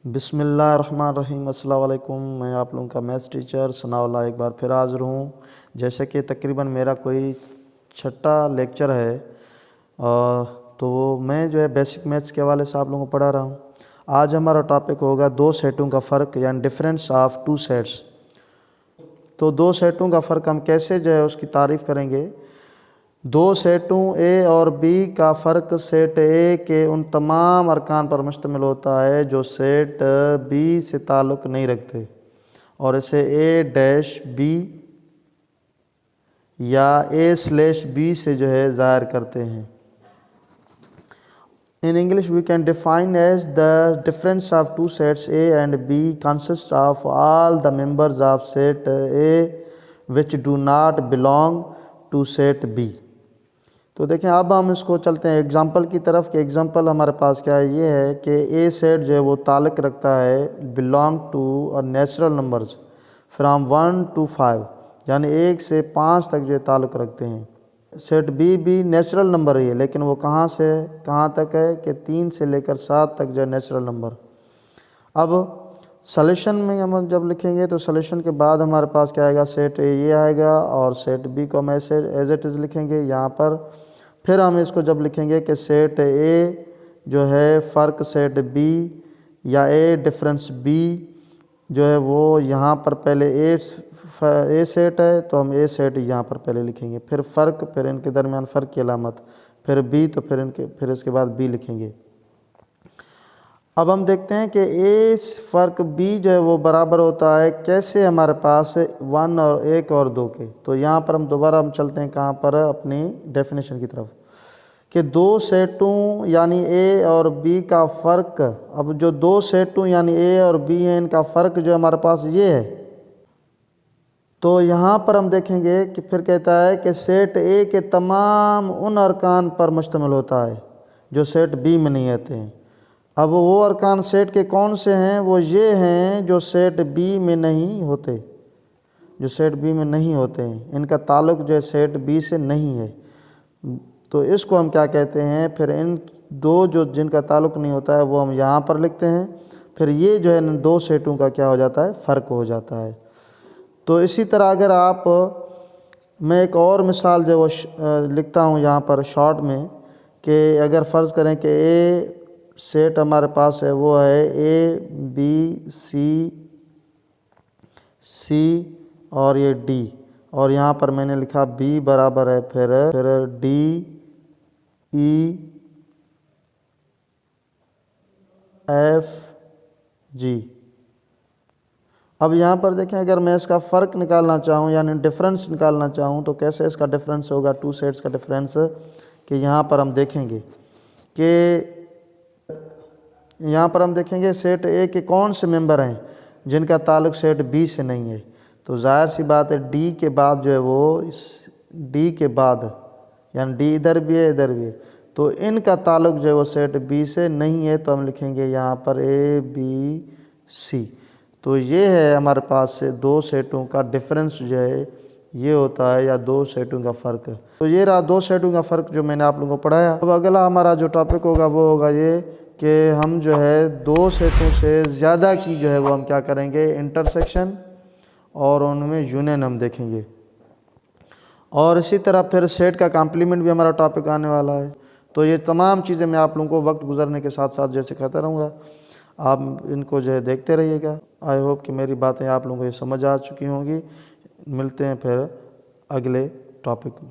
बिस्मिल्लाहिर्रहमानिर्रहीम। अस्सलाम वालेकुम। मैं आप लोगों का मैथ्स टीचर सनाउल्लाह एक बार फिर हाज़िर हूँ। जैसे कि तकरीबन मेरा कोई छठा लेक्चर है तो मैं जो है बेसिक मैथ्स के हवाले से आप लोगों को पढ़ा रहा हूँ। आज हमारा टॉपिक होगा दो सेटों का फ़र्क यानी डिफरेंस ऑफ टू सेट्स। तो दो सेटों का फ़र्क हम कैसे जो है उसकी तारीफ़ करेंगे। दो सेटों ए और बी का फ़र्क सेट ए के उन तमाम अरकान पर मुश्तमिल होता है जो सेट बी से ताल्लुक़ नहीं रखते और इसे ए डैश बी या ए स्लैश बी से जो है ज़ाहिर करते हैं। In English we can define as the difference of two sets A and B consists of all the members of set A which do not belong to set B। तो देखें अब हम इसको चलते हैं एग्ज़ाम्पल की तरफ कि एग्ज़ाम्पल हमारे पास क्या है। ये है कि ए सेट जो है वो ताल्लुक़ रखता है बिलोंग टू और नेचुरल नंबर्स फ्राम 1 to 5 यानी 1 से 5 तक जो ताल्लुक़ रखते हैं। सेट बी भी नेचुरल नंबर ही है लेकिन वो कहाँ से कहाँ तक है कि 3 से लेकर 7 तक जो है नेचुरल नंबर। अब सॉल्यूशन में हम जब लिखेंगे तो सॉल्यूशन के बाद हमारे पास क्या आएगा, सेट ए ये आएगा और सेट बी को हम ऐसे एज इट इज़ लिखेंगे यहाँ पर। फिर हम इसको जब लिखेंगे कि सेट ए जो है फ़र्क सेट बी या ए डिफरेंस बी जो है वो यहाँ पर पहले ए सेट है तो हम ए सेट यहाँ पर पहले लिखेंगे, फिर फ़र्क, फिर इनके दरमियान फ़र्क की अलामत, फिर बी तो फिर इसके बाद बी लिखेंगे। अब हम देखते हैं कि ए फ़र्क बी जो है वो बराबर होता है कैसे हमारे पास 1 और 1 और 2 के। तो यहाँ पर हम दोबारा हम चलते हैं कहाँ पर, अपनी डेफिनेशन की तरफ कि दो सेटों यानी ए और बी का फ़र्क। अब जो दो सेटों यानी ए और बी हैं इनका फ़र्क जो हमारे पास ये है। तो यहाँ पर हम देखेंगे कि फिर कहता है कि सेट ए के तमाम उन अरकान पर मुश्तमिल होता है जो सेट बी में नहीं आते हैं। अब वो अरकान सेट के कौन से हैं, वो ये हैं जो सेट बी में नहीं होते, जो सेट बी में नहीं होते हैं, इनका ताल्लुक़ जो है सेट बी से नहीं है। तो इसको हम क्या कहते हैं, फिर इन दो जो जिनका ताल्लुक़ नहीं होता है वो हम यहाँ पर लिखते हैं। फिर ये जो है दो सेटों का क्या हो जाता है, फ़र्क हो जाता है। तो इसी तरह अगर आप, मैं एक और मिसाल जो वो लिखता हूँ यहाँ पर शॉर्ट में कि अगर फ़र्ज़ करें कि ए सेट हमारे पास है वो है ए बी सी और ये डी, और यहाँ पर मैंने लिखा बी बराबर है फिर डी ई एफ जी। अब यहाँ पर देखें अगर मैं इसका फ़र्क निकालना चाहूँ यानी डिफरेंस निकालना चाहूँ तो कैसे इसका डिफरेंस होगा, टू सेट्स का डिफरेंस, कि यहाँ पर हम देखेंगे कि यहाँ पर हम देखेंगे सेट ए के कौन से मेंबर हैं जिनका ताल्लुक़ सेट बी से नहीं है। तो ज़ाहिर सी बात है डी के बाद जो है वो डी के बाद यानी डी इधर भी है इधर भी है तो इनका ताल्लुक़ जो है वो सेट बी से नहीं है। तो हम लिखेंगे यहाँ पर ए बी सी। तो ये है हमारे पास से दो सेटों का डिफरेंस जो है ये होता है, या दो सेटों का फ़र्क। तो ये रहा दो सेटों का फ़र्क जो मैंने आप लोगों को पढ़ाया। अब अगला हमारा जो टॉपिक होगा वो होगा ये कि हम जो है दो सेटों से ज़्यादा की जो है वो हम क्या करेंगे, इंटरसेक्शन और उनमें यूनियन हम देखेंगे। और इसी तरह फिर सेट का कॉम्प्लीमेंट भी हमारा टॉपिक आने वाला है। तो ये तमाम चीज़ें मैं आप लोगों को वक्त गुजरने के साथ साथ जो सिखाता रहूँगा, आप इनको जो है देखते रहिएगा। आई होप कि मेरी बातें आप लोगों को ये समझ आ चुकी होंगी। मिलते हैं फिर अगले टॉपिक में।